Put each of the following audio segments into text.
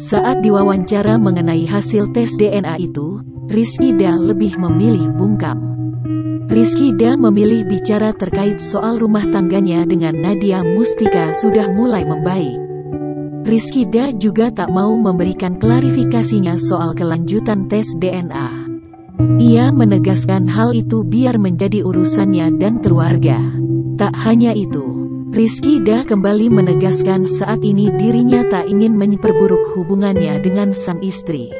Saat diwawancara mengenai hasil tes DNA itu, Rizkyda lebih memilih bungkam. Rizkyda memilih bicara terkait soal rumah tangganya dengan Nadia Mustika sudah mulai membaik. Rizkyda juga tak mau memberikan klarifikasinya soal kelanjutan tes DNA. Ia menegaskan hal itu biar menjadi urusannya dan keluarga. Tak hanya itu, Rizkyda kembali menegaskan saat ini dirinya tak ingin memperburuk hubungannya dengan sang istri.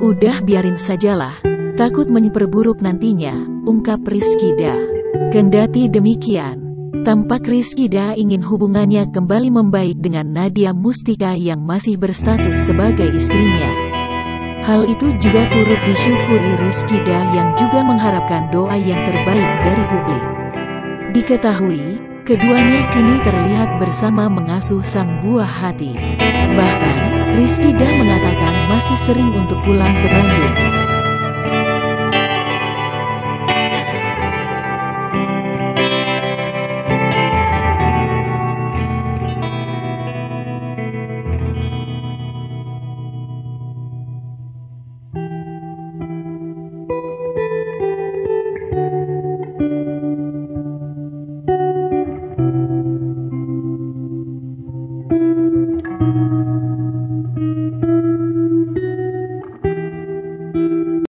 Udah biarin sajalah, takut memperburuk nantinya, ungkap Rizkyda. Kendati demikian, tampak Rizkyda ingin hubungannya kembali membaik dengan Nadia Mustika yang masih berstatus sebagai istrinya. Hal itu juga turut disyukuri Rizkyda yang juga mengharapkan doa yang terbaik dari publik. Diketahui, keduanya kini terlihat bersama mengasuh sang buah hati. Bahkan, Rizkyda mengatakan masih sering untuk pulang ke Bandung.